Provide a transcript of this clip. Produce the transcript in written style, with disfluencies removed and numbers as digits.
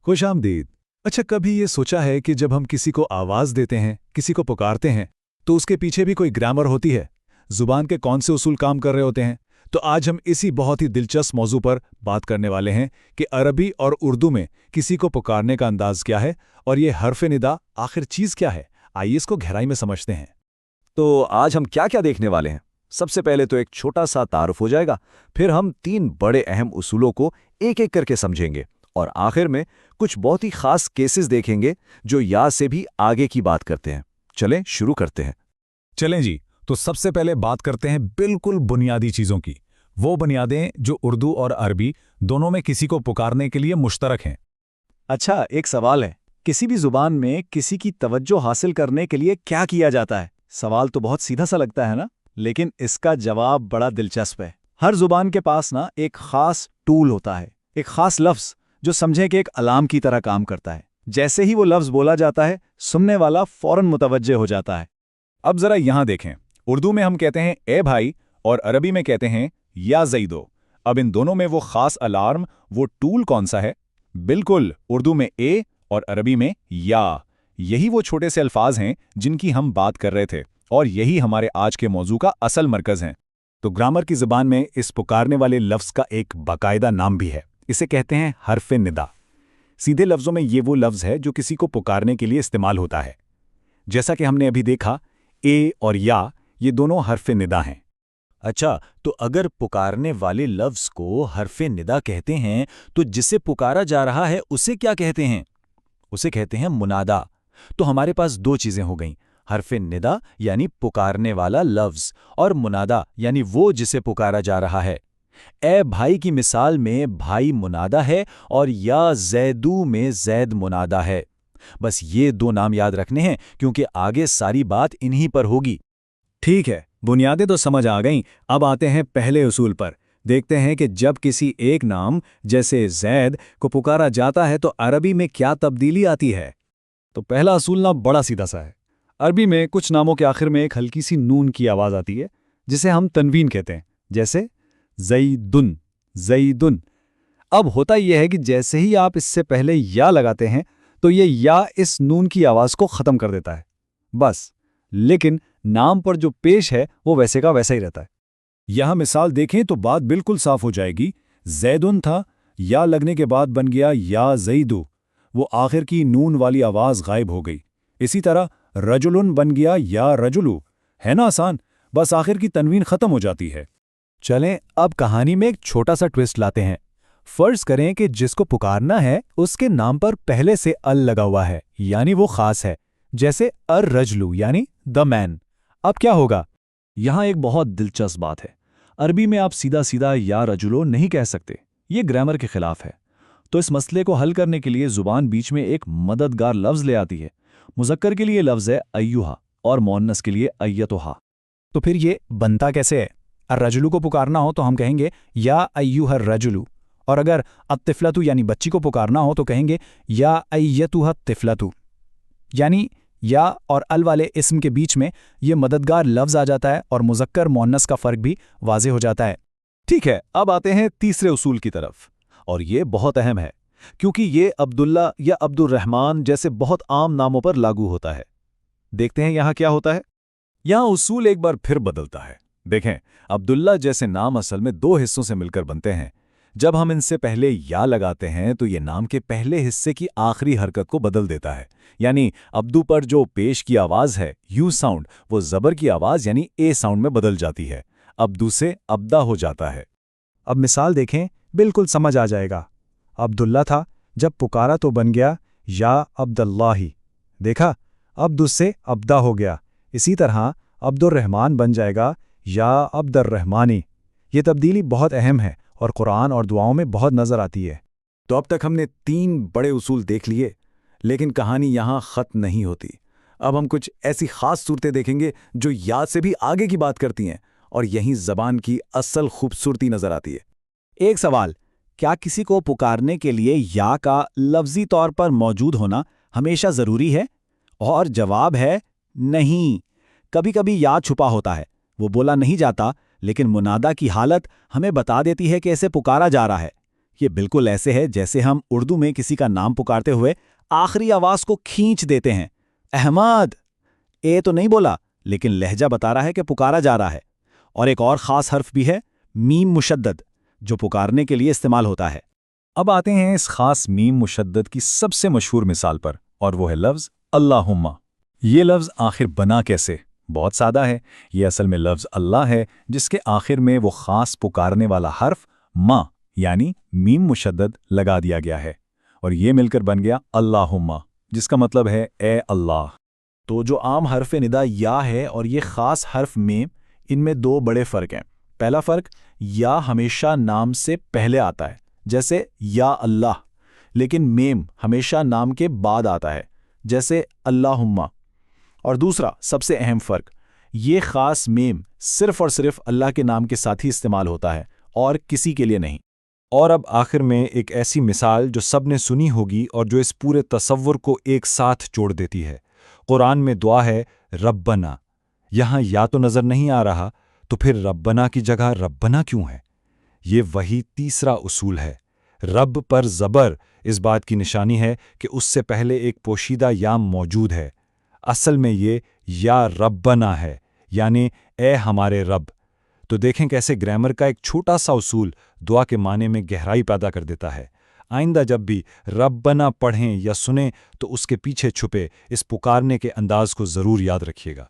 खुश आमदीद। अच्छा, कभी ये सोचा है कि जब हम किसी को आवाज़ देते हैं, किसी को पुकारते हैं, तो उसके पीछे भी कोई ग्रामर होती है? ज़ुबान के कौन से उसूल काम कर रहे होते हैं? तो आज हम इसी बहुत ही दिलचस्प मौजू पर बात करने वाले हैं कि अरबी और उर्दू में किसी को पुकारने का अंदाज़ क्या है और ये हर्फ़ निदा आखिर चीज़ क्या है। आइए इसको गहराई में समझते हैं। तो आज हम क्या क्या देखने वाले हैं। सबसे पहले तो एक छोटा सा तारुफ हो जाएगा, फिर हम 3 बड़े अहम उसूलों को एक एक करके समझेंगे और आखिर में कुछ बहुत ही खास केसेस देखेंगे जो या से भी आगे की बात करते हैं। चलें शुरू करते हैं। चलें जी, तो सबसे पहले बात करते हैं बिल्कुल बुनियादी चीज़ों की, वो बुनियादें जो उर्दू और अरबी दोनों में किसी को पुकारने के लिए मुश्तरक हैं। अच्छा, एक सवाल है, किसी भी जुबान में किसी की तवज्जो हासिल करने के लिए क्या किया जाता है? सवाल तो बहुत सीधा सा लगता है ना, लेकिन इसका जवाब बड़ा दिलचस्प है। हर जुबान के पास ना एक खास टूल होता है, एक खास लफ्ज़ जो समझे कि एक अलार्म की तरह काम करता है। जैसे ही वो लफ्ज़ बोला जाता है, सुनने वाला फौरन मुतवज्जे हो जाता है। अब जरा यहां देखें, उर्दू में हम कहते हैं ए भाई और अरबी में कहते हैं या ज़ईदो। अब इन दोनों में वो खास अलार्म, वो टूल कौन सा है? बिल्कुल, उर्दू में ए और अरबी में या। यही वो छोटे से अल्फाज हैं जिनकी हम बात कर रहे थे और यही हमारे आज के मौजू का असल मरकज़ हैं। तो ग्रामर की ज़बान में इस पुकारने वाले लफ्ज़ का एक बाकायदा नाम भी है। इसे कहते हैं हर्फ़ निदा। सीधे लफ्ज़ों में ये वो लफ्ज़ है जो किसी को पुकारने के लिए इस्तेमाल होता है। जैसा कि हमने अभी देखा, ए और या ये दोनों हर्फ़ निदा हैं। अच्छा, तो अगर पुकारने वाले लफ्ज़ को हर्फ़े निदा कहते हैं तो जिसे पुकारा जा रहा है उसे क्या कहते हैं? उसे कहते हैं मुनादा। तो हमारे पास 2 चीज़ें हो गईं, हर्फ़े निदा यानी पुकारने वाला लफ्ज़ और मुनादा यानी वो जिसे पुकारा जा रहा है। ए भाई की मिसाल में भाई मुनादा है और या ज़ैदू में ज़ैद मुनादा है। बस ये 2 नाम याद रखने हैं क्योंकि आगे सारी बात इन्हीं पर होगी। ठीक है, बुनियादें तो समझ आ गईं। अब आते हैं पहले उसूल पर। देखते हैं कि जब किसी एक नाम जैसे ज़ैद को पुकारा जाता है तो अरबी में क्या तब्दीली आती है। तो पहला असूल ना बड़ा सीधा सा है। अरबी में कुछ नामों के आखिर में एक हल्की सी नून की आवाज़ आती है जिसे हम तनवीन कहते हैं, जैसे ज़ईदुन, ज़ईदुन। अब होता यह है कि जैसे ही आप इससे पहले या लगाते हैं तो ये या इस नून की आवाज़ को ख़त्म कर देता है, बस। लेकिन नाम पर जो पेश है वो वैसे का वैसा ही रहता है। यहां मिसाल देखें तो बात बिल्कुल साफ हो जाएगी। ज़ैदुन था, या लगने के बाद बन गया या ज़ईदु। वो आखिर की नून वाली आवाज़ गायब हो गई। इसी तरह रजुलुन बन गया या रजुलु। है ना आसान, बस आखिर की तनवीन ख़त्म हो जाती है। चलें अब कहानी में एक छोटा सा ट्विस्ट लाते हैं। फर्ज करें कि जिसको पुकारना है उसके नाम पर पहले से अल लगा हुआ है, यानी वो खास है, जैसे अर रजलू यानी द मैन। अब क्या होगा? यहां एक बहुत दिलचस्प बात है। अरबी में आप सीधा सीधा या रजुलो नहीं कह सकते, ये ग्रामर के खिलाफ है। तो इस मसले को हल करने के लिए जुबान बीच में एक मददगार लफ्ज़ ले आती है। मुज़क्कर के लिए लफ्ज़ है अय्युहा और मुअन्नस के लिए अय्यतुहा। तो फिर ये बनता कैसे है? अर्रजुलू को पुकारना हो तो हम कहेंगे या अय्युहर रजुलू, और अगर अत्तिफलतु यानी बच्ची को पुकारना हो तो कहेंगे या अय्यतुहा तिफलतु। यानी या और अल वाले इस्म के बीच में ये मददगार लफ्ज़ आ जाता है और मुज़क्कर मुअन्नस का फ़र्क भी वाज़े हो जाता है। ठीक है, अब आते हैं तीसरे उसूल की तरफ, और ये बहुत अहम है क्योंकि ये अब्दुल्ला या अब्दुर्रहमान जैसे बहुत आम नामों पर लागू होता है। देखते हैं यहाँ क्या होता है। यहाँ उसूल एक बार फिर बदलता है। देखें, अब्दुल्ला जैसे नाम असल में 2 हिस्सों से मिलकर बनते हैं। जब हम इनसे पहले या लगाते हैं तो ये नाम के पहले हिस्से की आखिरी हरकत को बदल देता है। यानी अब्दू पर जो पेश की आवाज़ है यू साउंड, वो ज़बर की आवाज़ यानी ए साउंड में बदल जाती है। अब्दू से अब्दा हो जाता है। अब मिसाल देखें, बिल्कुल समझ आ जाएगा। अब्दुल्ला था, जब पुकारा तो बन गया या अब्दुल्लाही। देखा, अब्दु से अब्दा हो गया। इसी तरह अब्दुर्रहमान बन जाएगा या अब्दुर्रहमानी। ये तब्दीली बहुत अहम है और कुरान और दुआओं में बहुत नज़र आती है। तो अब तक हमने 3 बड़े उसूल देख लिए, लेकिन कहानी यहाँ ख़त्म नहीं होती। अब हम कुछ ऐसी ख़ास सूरतें देखेंगे जो याद से भी आगे की बात करती हैं, और यहीं ज़बान की असल खूबसूरती नज़र आती है। एक सवाल, क्या किसी को पुकारने के लिए या का लफ्ज़ी तौर पर मौजूद होना हमेशा ज़रूरी है? और जवाब है नहीं। कभी कभी या छुपा होता है, वो बोला नहीं जाता, लेकिन मुनादा की हालत हमें बता देती है कि इसे पुकारा जा रहा है। یہ بالکل ایسے ہے جیسے ہم اردو میں کسی کا نام پکارتے ہوئے آخری آواز کو کھینچ دیتے ہیں۔ احمد، اے تو نہیں بولا، لیکن لہجہ بتا رہا ہے کہ پکارا جا رہا ہے۔ اور ایک اور خاص حرف بھی ہے، میم مشدد، جو پکارنے کے لیے استعمال ہوتا ہے۔ اب آتے ہیں اس خاص میم مشدد کی سب سے مشہور مثال پر، اور وہ ہے لفظ اللہم۔ یہ لفظ آخر بنا کیسے؟ بہت سادہ ہے۔ یہ اصل میں لفظ اللہ ہے جس کے آخر میں وہ خاص پکارنے والا حرف ما یعنی میم مشدد لگا دیا گیا ہے، اور یہ مل کر بن گیا اللہم، جس کا مطلب ہے اے اللہ۔ تو جو عام حرف ندا یا ہے اور یہ خاص حرف میم، ان میں دو بڑے فرق ہیں۔ پہلا فرق، یا ہمیشہ نام سے پہلے آتا ہے، جیسے یا اللہ، لیکن میم ہمیشہ نام کے بعد آتا ہے، جیسے اللہم۔ اور دوسرا سب سے اہم فرق، یہ خاص میم صرف اور صرف اللہ کے نام کے ساتھ ہی استعمال ہوتا ہے اور کسی کے لیے نہیں۔ اور اب آخر میں ایک ایسی مثال جو سب نے سنی ہوگی اور جو اس پورے تصور کو ایک ساتھ جوڑ دیتی ہے۔ قرآن میں دعا ہے ربنا، یہاں یا تو نظر نہیں آ رہا، تو پھر ربنا کی جگہ ربنا کیوں ہے؟ یہ وہی تیسرا اصول ہے۔ رب پر زبر اس بات کی نشانی ہے کہ اس سے پہلے ایک پوشیدہ یا موجود ہے۔ اصل میں یہ یا ربنا ہے، یعنی اے ہمارے رب۔ تو دیکھیں کیسے گرامر کا ایک چھوٹا سا اصول دعا کے معنی میں گہرائی پیدا کر دیتا ہے۔ آئندہ جب بھی ربنا پڑھیں یا سنیں تو اس کے پیچھے چھپے اس پکارنے کے انداز کو ضرور یاد رکھیے گا۔